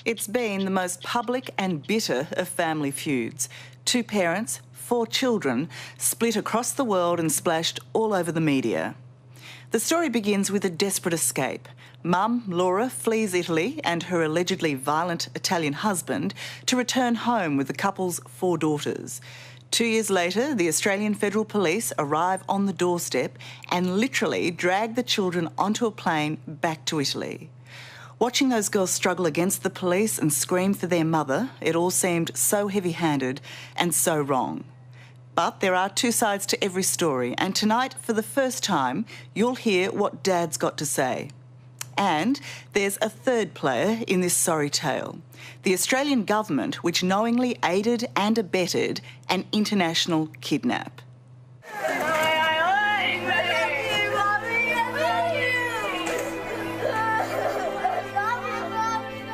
It's been the most public and bitter of family feuds. 2 parents, 4 children, split across the world and splashed all over the media. The story begins with a desperate escape. Mum, Laura, flees Italy and her allegedly violent Italian husband to return home with the couple's 4 daughters. 2 years later, the Australian Federal Police arrive on the doorstep and literally drag the children onto a plane back to Italy. Watching those girls struggle against the police and scream for their mother, it all seemed so heavy-handed and so wrong. But there are 2 sides to every story, and tonight, for the first time, you'll hear what Dad's got to say. And there's a 3rd player in this sorry tale. The Australian government, which knowingly aided and abetted an international kidnap.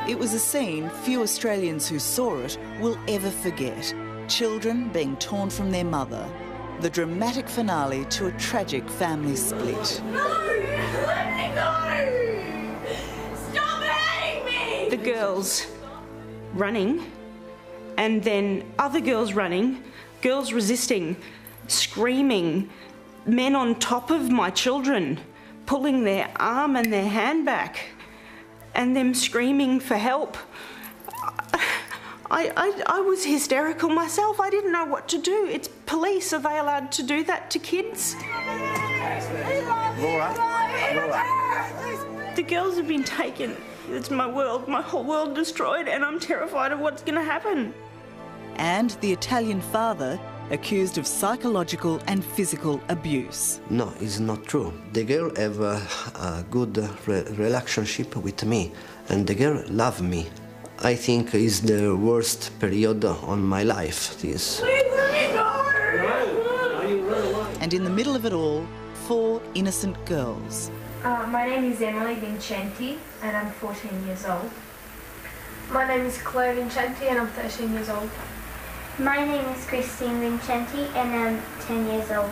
It was a scene few Australians who saw it will ever forget. Children being torn from their mother. The dramatic finale to a tragic family split. No! Let me go! Stop hurting me! The girls running, and then other girls running, girls resisting, screaming, men on top of my children, pulling their arm and their hand back, and them screaming for help. I was hysterical myself. I didn't know what to do. It's police. Are they allowed to do that to kids? Laura. The girls have been taken. It's my world, my whole world destroyed, and I'm terrified of what's going to happen. And the Italian father accused of psychological and physical abuse. No, it's not true. The girl have a good relationship with me, and the girl love me. I think it's the worst period on my life, this. And in the middle of it all, 4 innocent girls. My name is Emily Vincenti and I'm 14 years old. My name is Claire Vincenti and I'm 13 years old. My name is Christine Vincenti and I'm 10 years old.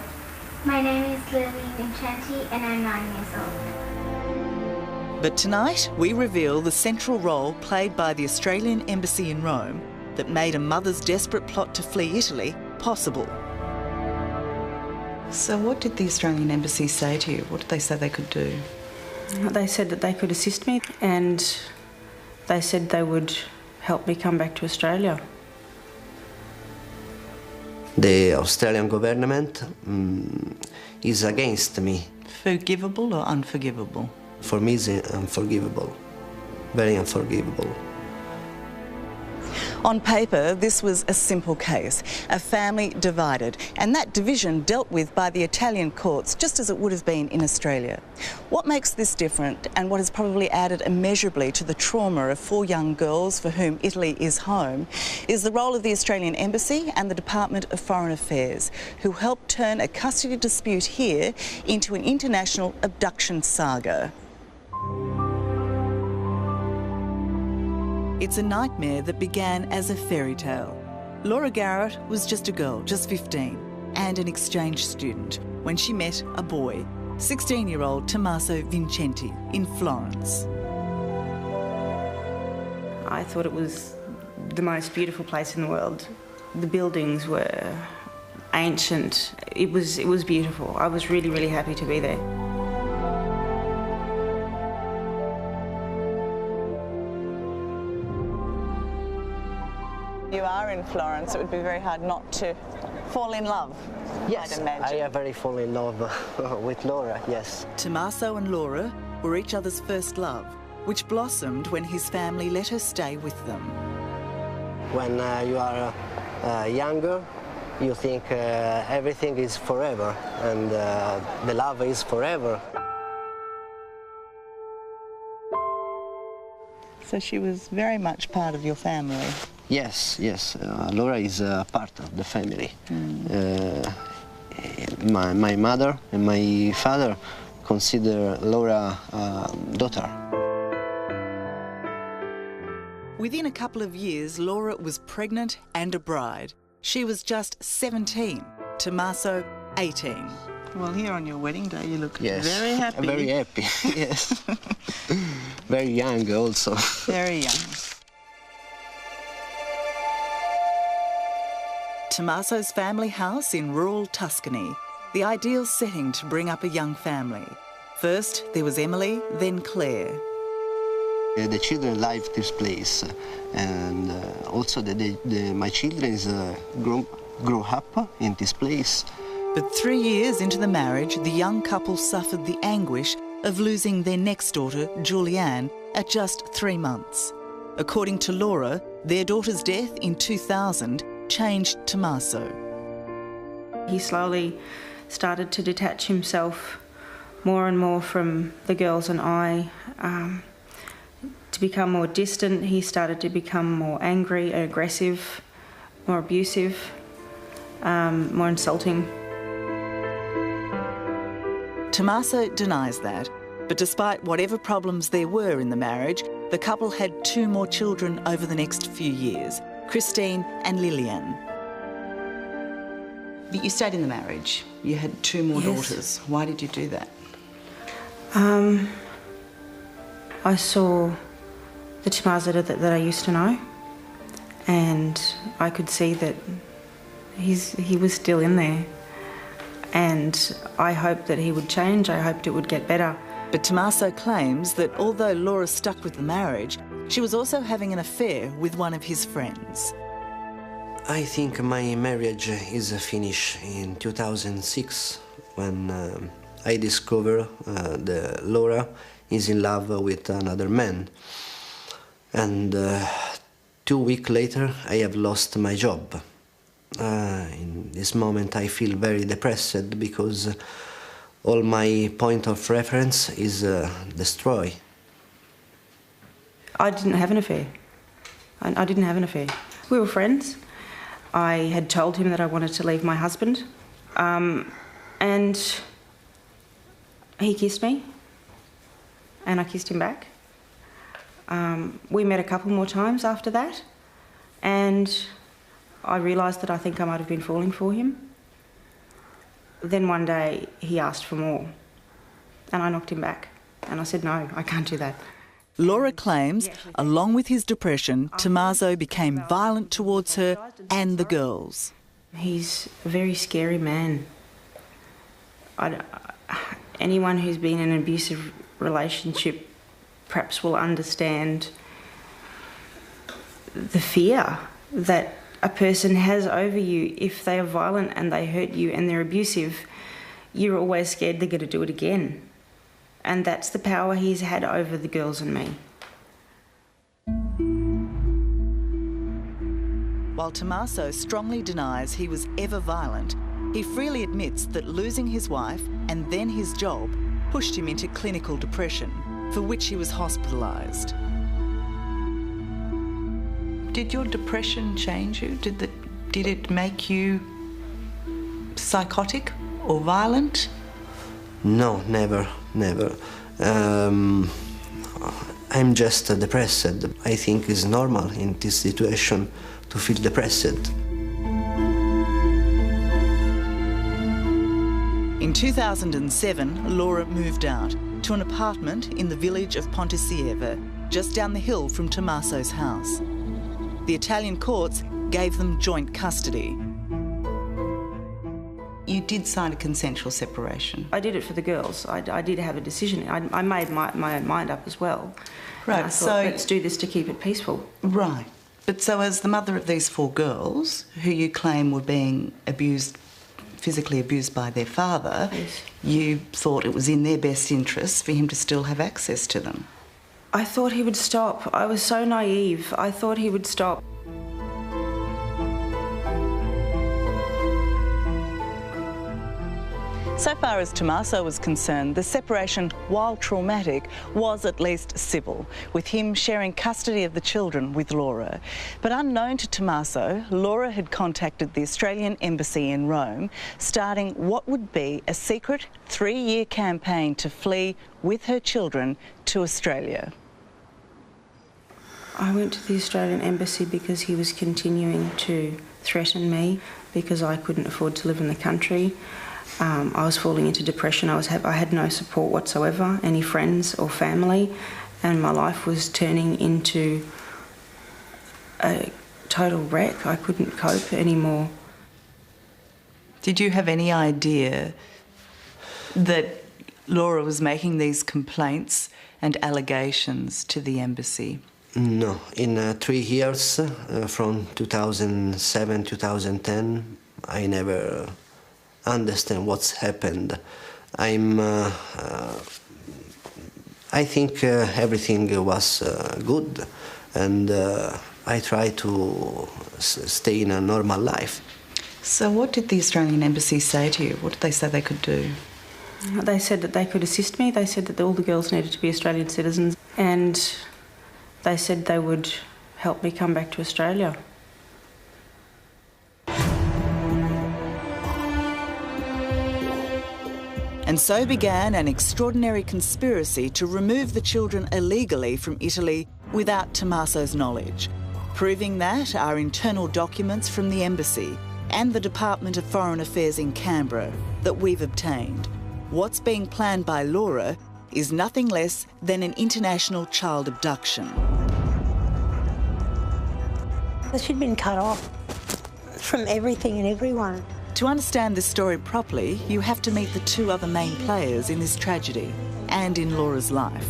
My name is Lily Vincenti and I'm 9 years old. But tonight we reveal the central role played by the Australian Embassy in Rome that made a mother's desperate plot to flee Italy possible. So what did the Australian Embassy say to you? What did they say they could do? They said that they could assist me, and they said they would help me come back to Australia. The Australian government is against me. Forgivable or unforgivable? For me, it's unforgivable. Very unforgivable. On paper, this was a simple case, a family divided, and that division dealt with by the Italian courts just as it would have been in Australia. What makes this different, and what has probably added immeasurably to the trauma of 4 young girls for whom Italy is home, is the role of the Australian Embassy and the Department of Foreign Affairs, who helped turn a custody dispute here into an international abduction saga. It's a nightmare that began as a fairy tale. Laura Garrett was just a girl, just 15, and an exchange student when she met a boy, 16-year-old Tommaso Vincenti, in Florence. I thought it was the most beautiful place in the world. The buildings were ancient. It was beautiful. I was really, really happy to be there. You are in Florence, it would be very hard not to fall in love, Yes, I'd imagine. I have very fall in love with Laura, yes. Tommaso and Laura were each other's first love, which blossomed when his family let her stay with them. When you are younger, you think everything is forever, and the love is forever. So she was very much part of your family. Yes, yes. Laura is part of the family. My mother and my father consider Laura daughter. Within a couple of years, Laura was pregnant and a bride. She was just 17, Tommaso 18. Well, here on your wedding day, you look very happy. Very happy, yes. Very young also. Very young. Tommaso's family house in rural Tuscany, the ideal setting to bring up a young family. First, there was Emily, then Claire. The children like this place, and also my children is grow up in this place. But 3 years into the marriage, the young couple suffered the anguish of losing their next daughter, Julianne, at just 3 months. According to Laura, their daughter's death in 2000 changed Tommaso. He slowly started to detach himself more and more from the girls and I, to become more distant. He started to become more angry and aggressive, more abusive, more insulting. Tommaso denies that, but despite whatever problems there were in the marriage, the couple had 2 more children over the next few years, Christine and Lillian. But you stayed in the marriage. You had 2 more daughters. Why did you do that? I saw the Tommaso that I used to know, and I could see that he was still in there. And I hoped that he would change. I hoped it would get better. But Tommaso claims that although Laura stuck with the marriage, she was also having an affair with one of his friends. I think my marriage is finished in 2006 when I discovered that Laura is in love with another man. And 2 weeks later, I have lost my job. In this moment, I feel very depressed because all my point of reference is destroyed. I didn't have an affair. I didn't have an affair. We were friends. I had told him that I wanted to leave my husband, and he kissed me, and I kissed him back. We met a couple more times after that, and I realised that I think I might have been falling for him. Then one day he asked for more, and I knocked him back, and I said, no, I can't do that. Laura claims, along with his depression, Tommaso became violent towards her and the girls. He's a very scary man. Anyone who's been in an abusive relationship perhaps will understand the fear that a person has over you. If they are violent and they hurt you and they're abusive, you're always scared they're going to do it again. And that's the power he's had over the girls and me. While Tommaso strongly denies he was ever violent, he freely admits that losing his wife and then his job pushed him into clinical depression, for which he was hospitalised. Did your depression change you? Did it make you psychotic or violent? No, never. I'm just depressed. I think it's normal in this situation to feel depressed. In 2007, Laura moved out to an apartment in the village of Pontisieve, just down the hill from Tommaso's house. The Italian courts gave them joint custody. You did sign a consensual separation. I did it for the girls. I did have a decision. I made my own mind up as well. Right, and I thought, let's do this to keep it peaceful. Right. But so as the mother of these 4 girls, who you claim were being abused, physically abused by their father, yes, you thought it was in their best interests for him to still have access to them. I thought he would stop. I was so naive. I thought he would stop. So far as Tommaso was concerned, the separation, while traumatic, was at least civil, with him sharing custody of the children with Laura. But unknown to Tommaso, Laura had contacted the Australian Embassy in Rome, starting what would be a secret 3-year campaign to flee with her children to Australia. I went to the Australian Embassy because he was continuing to threaten me because I couldn't afford to live in the country. I was falling into depression. I had no support whatsoever, any friends or family, and my life was turning into a total wreck. I couldn't cope anymore. Did you have any idea that Laura was making these complaints and allegations to the embassy? No. In 3 years, from 2007 2010, I never understand what's happened. I think everything was good, and I try to stay in a normal life. So what did the Australian embassy say to you? What did they say they could do? They said that they could assist me. They said that all the girls needed to be Australian citizens, and they said they would help me come back to Australia. And so began an extraordinary conspiracy to remove the children illegally from Italy without Tommaso's knowledge, proving that our internal documents from the embassy and the Department of Foreign Affairs in Canberra that we've obtained. What's being planned by Laura is nothing less than an international child abduction. She'd been cut off from everything and everyone. To understand this story properly, you have to meet the two other main players in this tragedy and in Laura's life.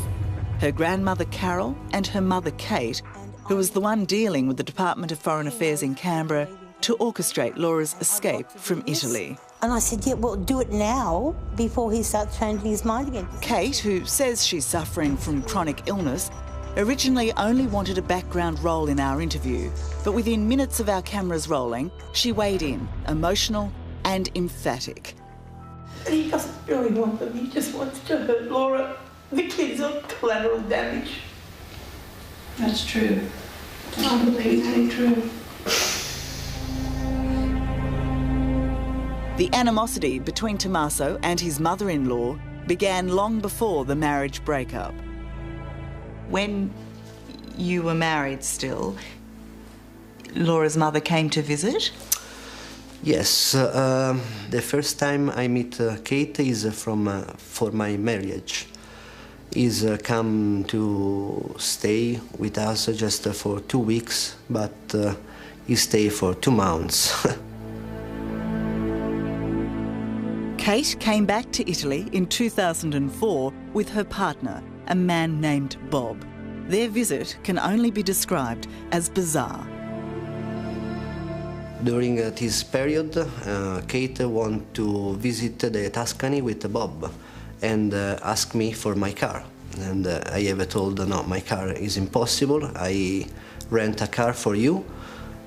Her grandmother Carol and her mother Kate, who was the one dealing with the Department of Foreign Affairs in Canberra to orchestrate Laura's escape from Italy. And I said, yeah, well, do it now before he starts changing his mind again. Kate, who says she's suffering from chronic illness, originally only wanted a background role in our interview, but within minutes of our cameras rolling, she weighed in, emotional and emphatic. He doesn't really want them, he just wants to hurt Laura. The kids are collateral damage. That's true. I believe it's true. The animosity between Tommaso and his mother-in-law began long before the marriage breakup. When you were married still, Laura's mother came to visit? Yes, the first time I meet Kate is for my marriage. He's come to stay with us just for 2 weeks, but he stayed for 2 months. Kate came back to Italy in 2004 with her partner, a man named Bob. Their visit can only be described as bizarre. During this period, Kate wanted to visit the Tuscany with Bob and asked me for my car. And I have told, no, my car is impossible, I rent a car for you.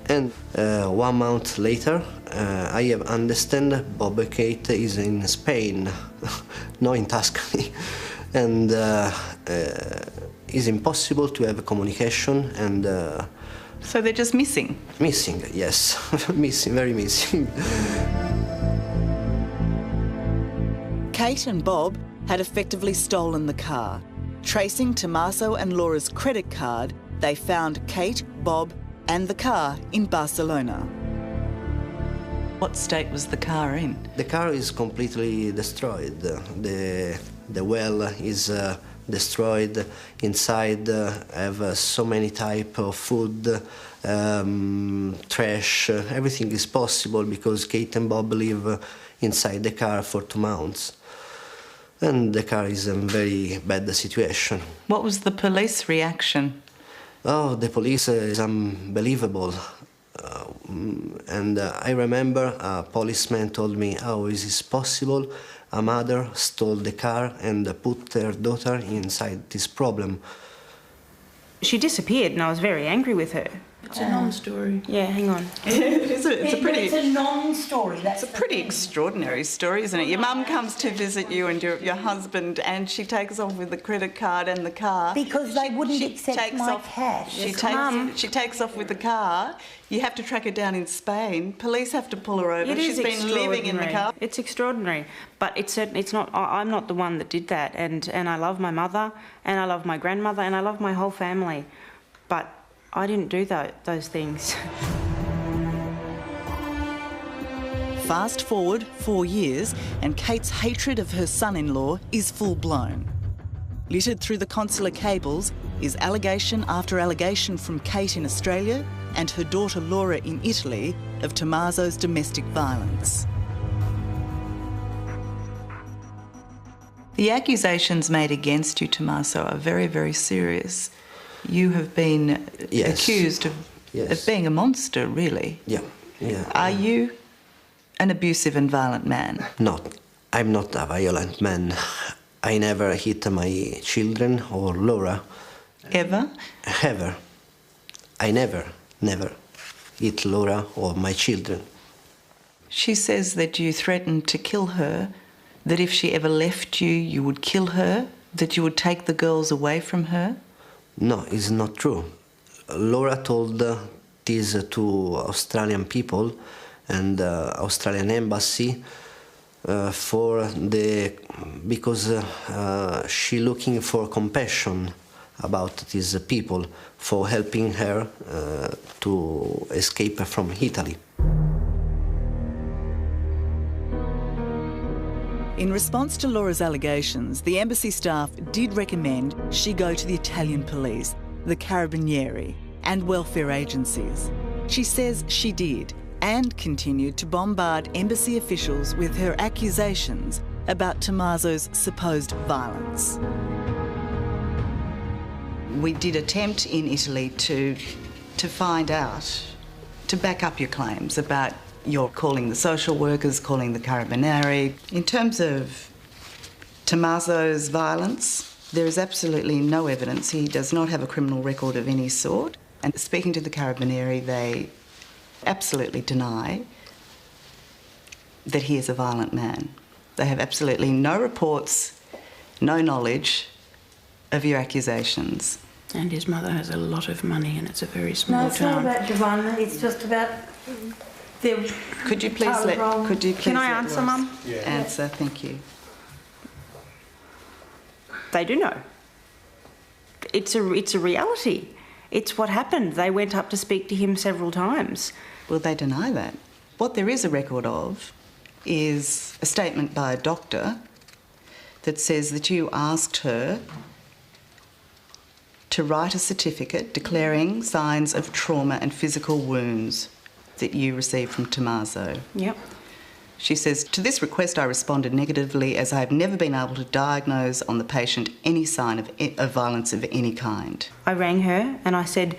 And 1 month later, I have understand Bob Kate is in Spain, not in Tuscany. And it's impossible to have communication and... So they're just missing? Missing, yes. Missing, very missing. Kate and Bob had effectively stolen the car. Tracing Tommaso and Laura's credit card, they found Kate, Bob and the car in Barcelona. What state was the car in? The car is completely destroyed. The well is destroyed. Inside have so many type of food, trash. Everything is possible because Kate and Bob live inside the car for 2 months. And the car is in a very bad situation. What was the police reaction? Oh, the police is unbelievable. And I remember a policeman told me, how is this possible? A mother stole the car and put her daughter inside this problem. She disappeared and I was very angry with her. It's a non-story. Yeah, hang on. It's a non-story. It's a pretty extraordinary story, isn't it? Your mum comes to visit you and your husband, and she takes off with the credit card and the car. Because they wouldn't accept my cash. She takes off with the car. You have to track her down in Spain. Police have to pull her over. She's been living in the car. It's extraordinary, but it's not. I'm not the one that did that, and I love my mother, and I love my grandmother, and I love my whole family, but I didn't do those things. Fast forward 4 years, and Kate's hatred of her son-in-law is full-blown. Littered through the consular cables is allegation after allegation from Kate in Australia and her daughter Laura in Italy of Tommaso's domestic violence. The accusations made against you, Tommaso, are very, very serious. You have been accused of being a monster, really. Yeah. Are you an abusive and violent man? No, I'm not a violent man. I never hit my children or Laura. Ever? Ever. I never hit Laura or my children. She says that you threatened to kill her, that if she ever left you, you would kill her, that you would take the girls away from her. No, it's not true. Laura told this to Australian people and Australian embassy because she looking for compassion about these people, for helping her to escape from Italy. In response to Laura's allegations, the embassy staff did recommend she go to the Italian police, the Carabinieri, and welfare agencies. She says she did, and continued to bombard embassy officials with her accusations about Tommaso's supposed violence. We did attempt in Italy to find out, to back up your claims about your calling the social workers, calling the Carabinieri. In terms of Tommaso's violence, there is absolutely no evidence. He does not have a criminal record of any sort. And speaking to the Carabinieri, they absolutely deny that he is a violent man. They have absolutely no reports, no knowledge of your accusations. And his mother has a lot of money and it's a very small town. No, it's not about Giovanna, it's just about the... Could you please Can I answer, Mum? Yeah. Answer, thank you. They do know. It's a reality. It's what happened. They went up to speak to him several times. Well, they deny that. What there is a record of is a statement by a doctor that says that you asked her to write a certificate declaring signs of trauma and physical wounds that you received from Tommaso. Yep. She says, to this request I responded negatively as I have never been able to diagnose on the patient any sign of violence of any kind. I rang her and I said,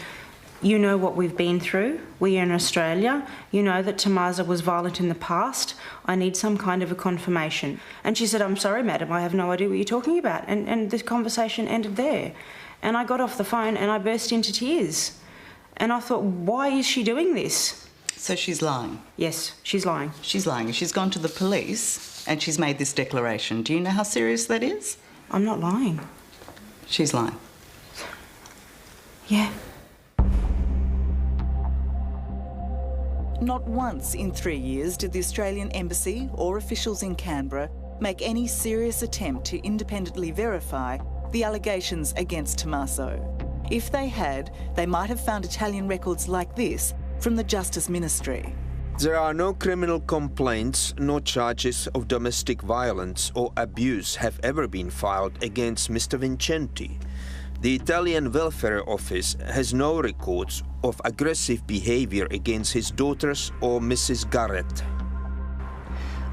you know what we've been through. We are in Australia. You know that Tommaso was violent in the past. I need some kind of a confirmation. And she said, I'm sorry, madam, I have no idea what you're talking about. And this conversation ended there. And I got off the phone and I burst into tears. And I thought, why is she doing this? So she's lying? Yes, she's lying. She's lying. She's gone to the police and she's made this declaration. Do you know how serious that is? I'm not lying. She's lying. Yeah. Not once in 3 years did the Australian Embassy or officials in Canberra make any serious attempt to independently verify the allegations against Tommaso. If they had, they might have found Italian records like this from the Justice Ministry. There are no criminal complaints, no charges of domestic violence or abuse have ever been filed against Mr. Vincenti. The Italian Welfare Office has no records of aggressive behavior against his daughters or Mrs. Garrett.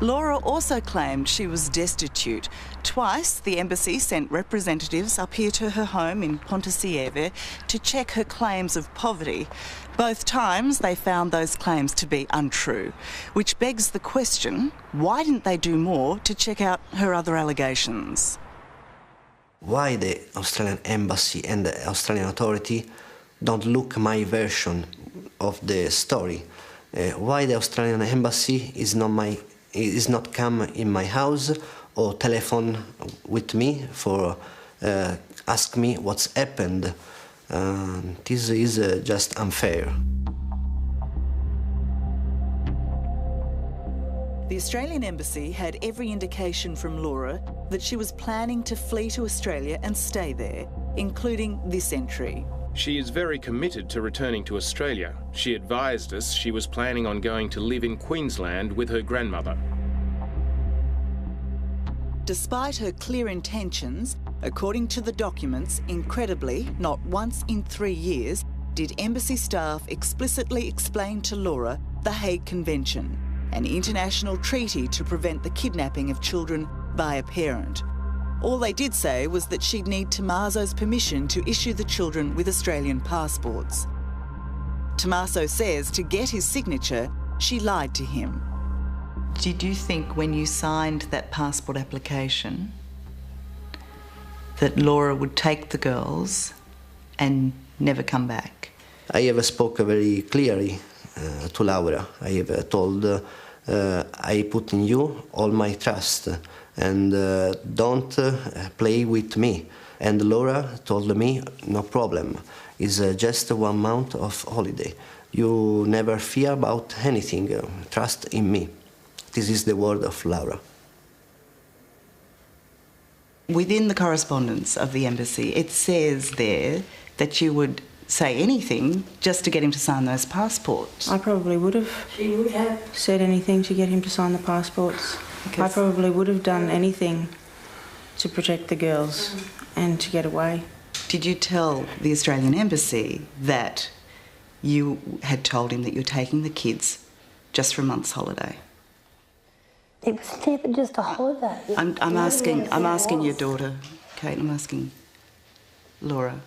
Laura also claimed she was destitute. Twice, the embassy sent representatives up here to her home in Ponte to check her claims of poverty. Both times, they found those claims to be untrue, which begs the question, why didn't they do more to check out her other allegations? Why the Australian Embassy and the Australian Authority don't look my version of the story? Why the Australian Embassy is not come in my house or telephone with me for ask me what's happened? This is just unfair. The Australian Embassy had every indication from Laura that she was planning to flee to Australia and stay there, including this entry. She is very committed to returning to Australia. She advised us she was planning on going to live in Queensland with her grandmother. Despite her clear intentions, according to the documents, incredibly, not once in 3 years did embassy staff explicitly explain to Laura the Hague Convention, an international treaty to prevent the kidnapping of children by a parent. All they did say was that she'd need Tommaso's permission to issue the children with Australian passports. Tommaso says to get his signature, she lied to him. Did you think when you signed that passport application that Laura would take the girls and never come back? I have spoken very clearly to Laura. I have told I put in you all my trust and don't play with me. And Laura told me, no problem, it's just 1 month of holiday. You never fear about anything, trust in me. This is the word of Laura. Within the correspondence of the embassy, it says there that you would say anything just to get him to sign those passports. I probably would have. She would have. Said anything to get him to sign the passports. I probably would have done anything to protect the girls and to get away. Did you tell the Australian embassy that you had told him that you were taking the kids just for a month's holiday? It was never just a holiday. I'm asking your daughter, Kate. I'm asking Laura.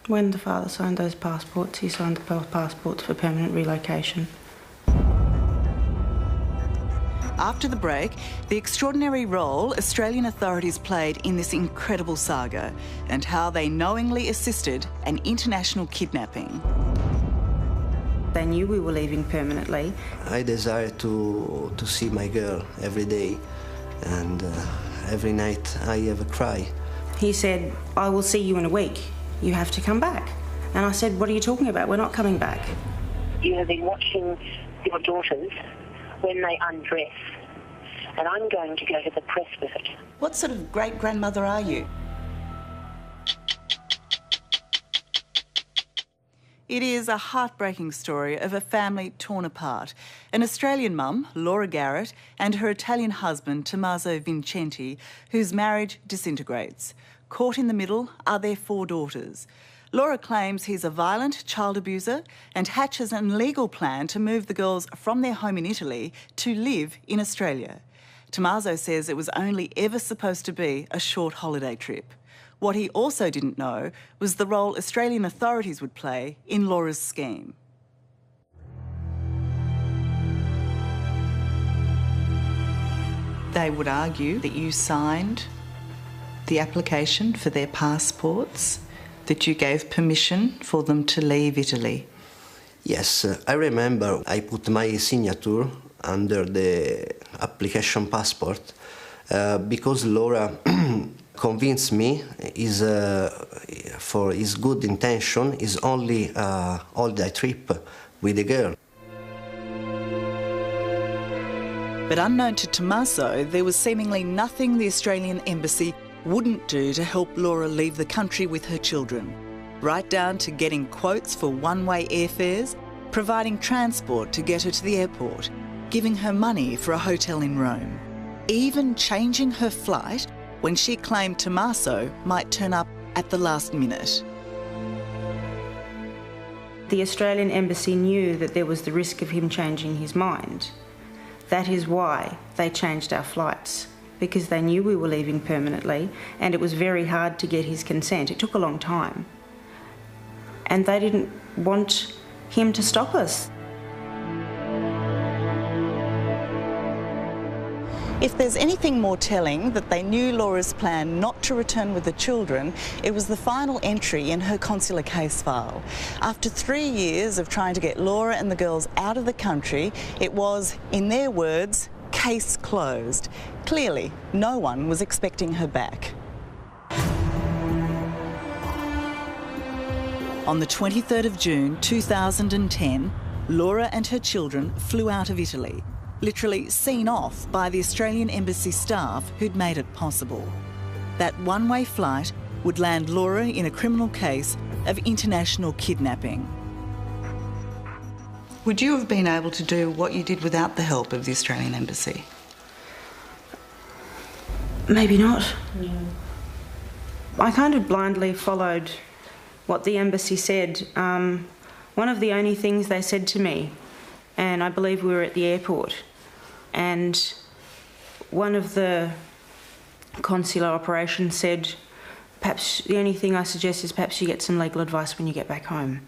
When the father signed those passports, he signed the passports for permanent relocation. After the break, the extraordinary role Australian authorities played in this incredible saga and how they knowingly assisted an international kidnapping. They knew we were leaving permanently. I desire to see my girl every day, and every night I have a cry. He said, I will see you in a week. You have to come back. And I said, what are you talking about? We're not coming back. You have been watching your daughters when they undress, and I'm going to go to the press with it. What sort of great-grandmother are you? It is a heartbreaking story of a family torn apart. An Australian mum, Laura Garrett, and her Italian husband, Tommaso Vincenti, whose marriage disintegrates. Caught in the middle are their 4 daughters. Laura claims he's a violent child abuser and hatches an illegal plan to move the girls from their home in Italy to live in Australia. Tommaso says it was only ever supposed to be a short holiday trip. What he also didn't know was the role Australian authorities would play in Laura's scheme. They would argue that you signed the application for their passports, that you gave permission for them to leave Italy. Yes, I remember I put my signature under the application passport because Laura convinced me for his good intention is only a holiday trip with the girl. But unknown to Tommaso, there was seemingly nothing the Australian embassy wouldn't do to help Laura leave the country with her children, right down to getting quotes for one-way airfares, providing transport to get her to the airport, giving her money for a hotel in Rome, even changing her flight when she claimed Tommaso might turn up at the last minute. The Australian embassy knew that there was the risk of him changing his mind. That is why they changed our flights, because they knew we were leaving permanently and it was very hard to get his consent. It took a long time. And they didn't want him to stop us. If there's anything more telling that they knew Laura's plan not to return with the children, it was the final entry in her consular case file. After 3 years of trying to get Laura and the girls out of the country, it was, in their words, case closed. Clearly, no one was expecting her back. On the 23rd of June 2010, Laura and her children flew out of Italy, literally seen off by the Australian embassy staff who'd made it possible. That one-way flight would land Laura in a criminal case of international kidnapping. Would you have been able to do what you did without the help of the Australian embassy? Maybe not. I kind of blindly followed what the embassy said. One of the only things they said to me, and I believe we were at the airport, and one of the consular operations said, perhaps the only thing I suggest is perhaps you get some legal advice when you get back home.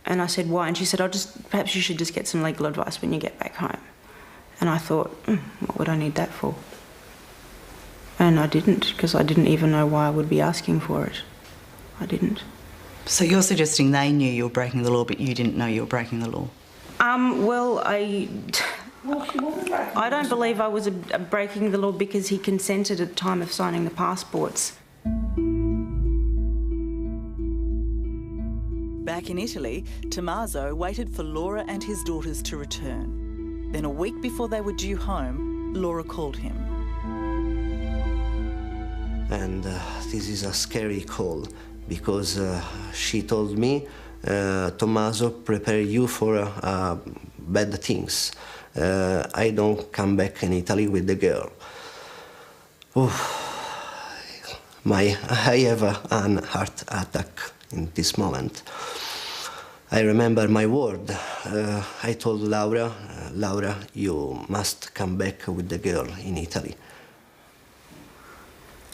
And I said, why? And she said, perhaps you should just get some legal advice when you get back home. And I thought, what would I need that for? And I didn't, because I didn't even know why I would be asking for it. I didn't. So you're suggesting they knew you were breaking the law, but you didn't know you were breaking the law? Well, I don't believe I was breaking the law because he consented at the time of signing the passports. Back in Italy, Tommaso waited for Laura and his daughters to return. Then a week before they were due home, Laura called him. And this is a scary call because she told me, Tommaso, prepare you for bad things. I don't come back in Italy with the girl. I have an heart attack in this moment. I remember my word. I told Laura, Laura, you must come back with the girl in Italy.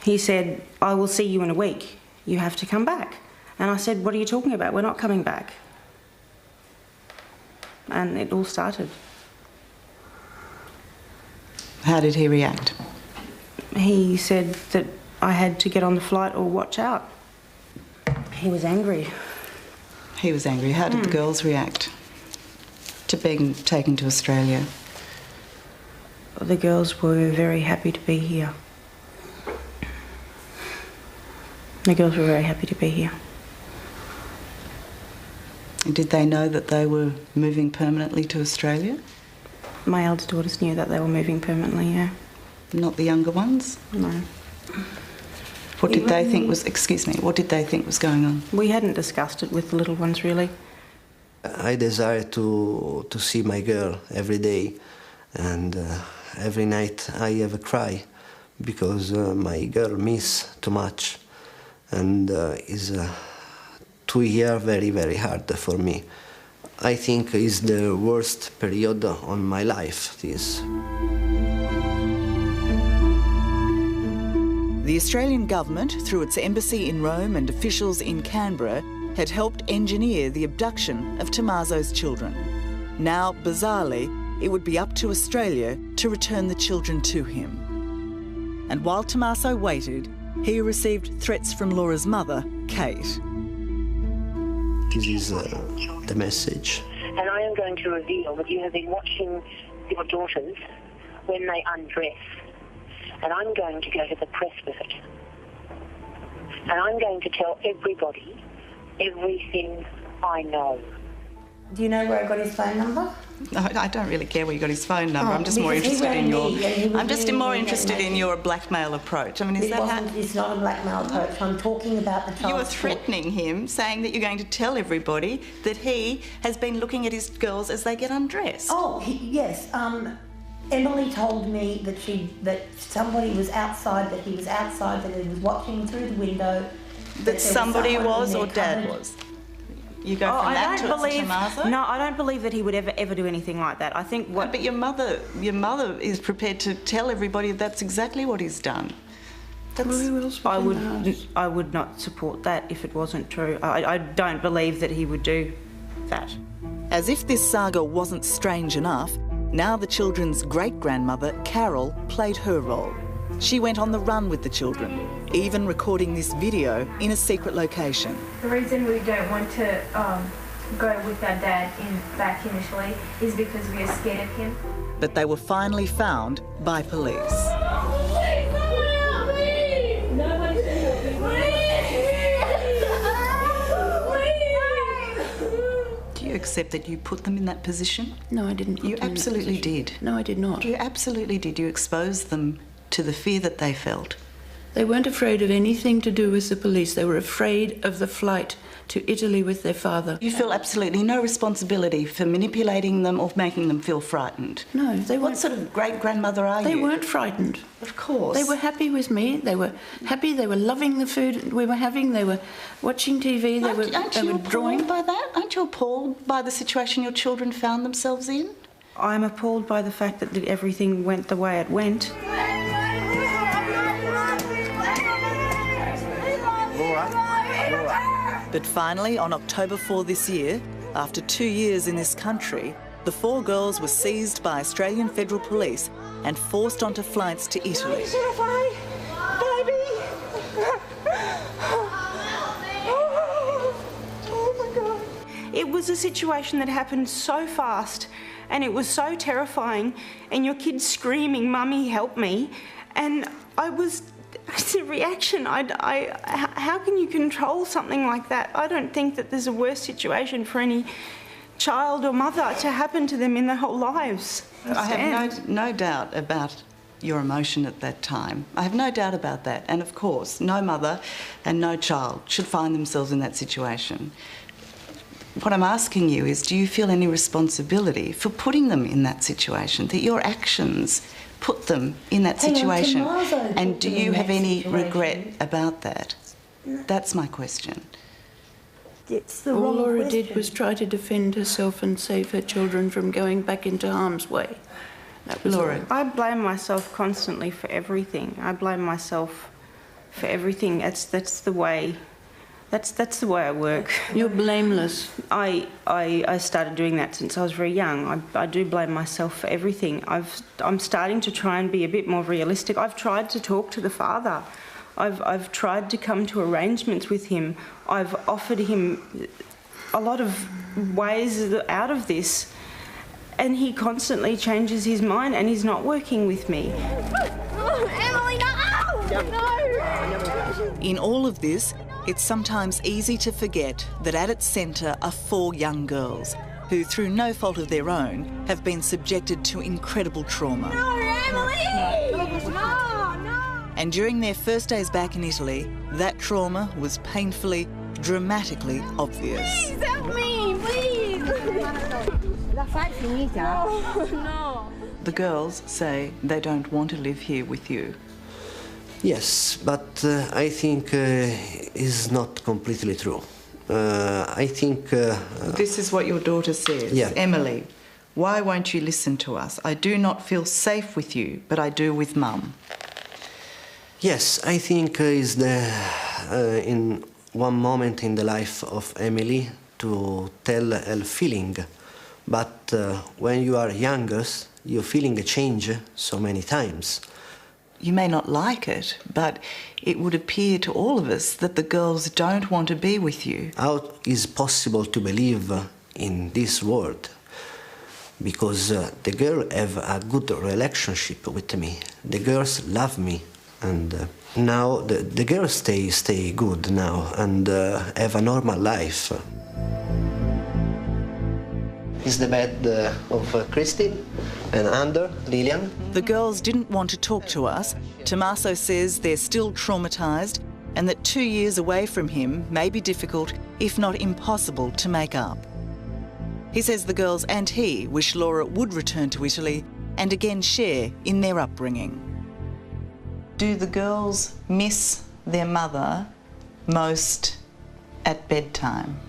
He said, I will see you in a week. You have to come back. And I said, what are you talking about? We're not coming back. And it all started. How did he react? He said that I had to get on the flight or watch out. He was angry. He was angry. How did the girls react to being taken to Australia? The girls were very happy to be here. The girls were very happy to be here. Did they know that they were moving permanently to Australia? My elder daughters knew that they were moving permanently, yeah. Not the younger ones? No. What did they think was, excuse me, what did they think was going on? We hadn't discussed it with the little ones, really. I desire to see my girl every day, and every night I have a cry because my girl miss too much, and is 2 years very, very hard for me. I think it's the worst period on my life, this. The Australian government, through its embassy in Rome and officials in Canberra, had helped engineer the abduction of Tommaso's children. Now, bizarrely, it would be up to Australia to return the children to him. And while Tommaso waited, he received threats from Laura's mother, Kate. This is the message. And I am going to reveal that you have been watching your daughters when they undress. And I'm going to go to the press with it. And I'm going to tell everybody everything I know. Do you know where I got his phone number? No, I don't really care where you got his phone number. I'm just more interested in your. I'm just more interested in your blackmail approach. I mean, is that how? It's not a blackmail approach. I'm talking about the child. You are threatening him, saying that you're going to tell everybody that he has been looking at his girls as they get undressed. Oh, yes. Emily told me that somebody was outside, that he was outside, that he was watching through the window. That somebody was, or Dad was. You go from that to Tommaso? No, I don't believe that he would ever do anything like that. I think what. No, but your mother is prepared to tell everybody that's exactly what he's done. I would not support that if it wasn't true. I don't believe that he would do that. As if this saga wasn't strange enough, now the children's great-grandmother, Carol, played her role. She went on the run with the children, even recording this video in a secret location. The reason we don't want to go with our dad back initially is because we are scared of him. But they were finally found by police. Do you accept that you put them in that position? No, I didn't. You absolutely did. No, I did not. You absolutely did. You exposed them to the fear that they felt. They weren't afraid of anything to do with the police. They were afraid of the flight to Italy with their father. You feel absolutely no responsibility for manipulating them or making them feel frightened? No, they weren't. What sort of great-grandmother are you? They weren't frightened. Of course. They were happy with me. They were happy. They were loving the food we were having. They were watching TV. Aren't you appalled by that? Aren't you appalled by the situation your children found themselves in? I'm appalled by the fact that everything went the way it went. But finally, on October 4 this year, after 2 years in this country, the 4 girls were seized by Australian Federal Police and forced onto flights to Italy. It was a situation that happened so fast and it was so terrifying, and your kid's screaming, "Mummy, help me," and it's a reaction. How can you control something like that? I don't think that there's a worse situation for any child or mother to happen to them in their whole lives. I have no doubt about your emotion at that time. I have no doubt about that. And of course, no mother and no child should find themselves in that situation. What I'm asking you is, do you feel any responsibility for putting them in that situation, that your actions put them in that situation? And do you have any regret about that? That's my question. All Laura did was try to defend herself and save her children from going back into harm's way. That was Laura. I blame myself constantly for everything. I blame myself for everything. That's the way. That's the way I work. You're blameless. I started doing that since I was very young. I do blame myself for everything. I'm starting to try and be a bit more realistic. I've tried to talk to the father. I've tried to come to arrangements with him. I've offered him a lot of ways out of this, and he constantly changes his mind and he's not working with me. Emily, no! No! In all of this, it's sometimes easy to forget that at its centre are 4 young girls who, through no fault of their own, have been subjected to incredible trauma. No, Emily! No, no! And during their first days back in Italy, that trauma was painfully, dramatically obvious. Please help me, please! La fight finita. No. The girls say they don't want to live here with you. Yes, but I think it's not completely true. I think... This is what your daughter says. Yeah. Emily, why won't you listen to us? I do not feel safe with you, but I do with Mum. Yes, I think is in one moment in the life of Emily to tell her feeling. But when you are younger, your feeling change so many times. You may not like it, but it would appear to all of us that the girls don't want to be with you. How is possible to believe in this world? Because the girl have a good relationship with me. The girls love me, and now the girls stay good now and have a normal life. Is the bed of Christine and Ander, Lilian. The girls didn't want to talk to us. Tommaso says they're still traumatised and that 2 years away from him may be difficult, if not impossible, to make up. He says the girls and he wish Laura would return to Italy and again share in their upbringing. Do the girls miss their mother most at bedtime?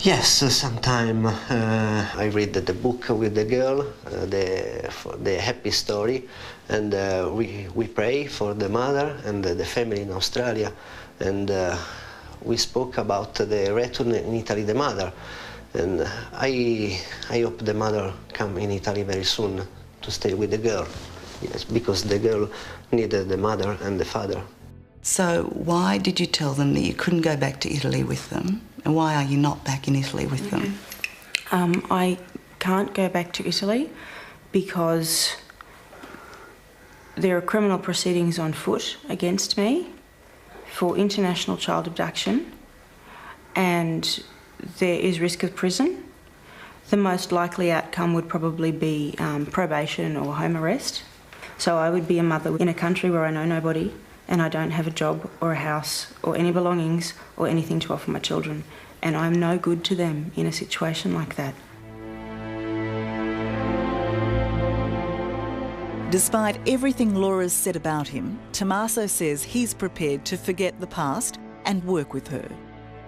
Yes, sometimes I read the book with the girl, the happy story, and we pray for the mother and the family in Australia, and we spoke about the return in Italy, the mother, and I hope the mother come in Italy very soon to stay with the girl, yes, because the girl needed the mother and the father. So why did you tell them that you couldn't go back to Italy with them? And why are you not back in Italy with them? I can't go back to Italy because there are criminal proceedings on foot against me for international child abduction, and there is risk of prison. The most likely outcome would probably be probation or home arrest. So I would be a mother in a country where I know nobody. and I don't have a job or a house or any belongings or anything to offer my children, and I'm no good to them in a situation like that. Despite everything Laura's said about him, Tommaso says he's prepared to forget the past and work with her.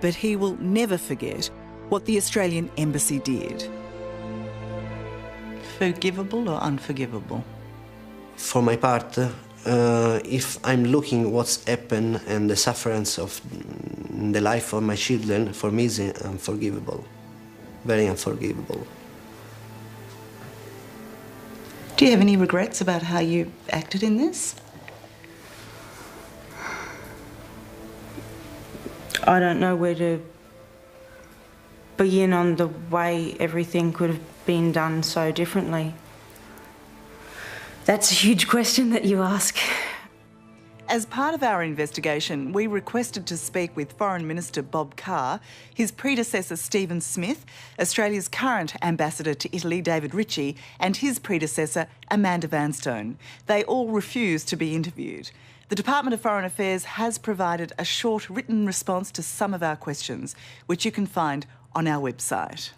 But he will never forget what the Australian Embassy did. Forgivable or unforgivable? For my part, if I'm looking what's happened and the sufferance of the life of my children, for me is unforgivable, very unforgivable. Do you have any regrets about how you acted in this? I don't know where to begin on the way everything could have been done so differently. That's a huge question that you ask. As part of our investigation, we requested to speak with Foreign Minister Bob Carr, his predecessor Stephen Smith, Australia's current ambassador to Italy David Ritchie, and his predecessor Amanda Vanstone. They all refused to be interviewed. The Department of Foreign Affairs has provided a short written response to some of our questions, which you can find on our website.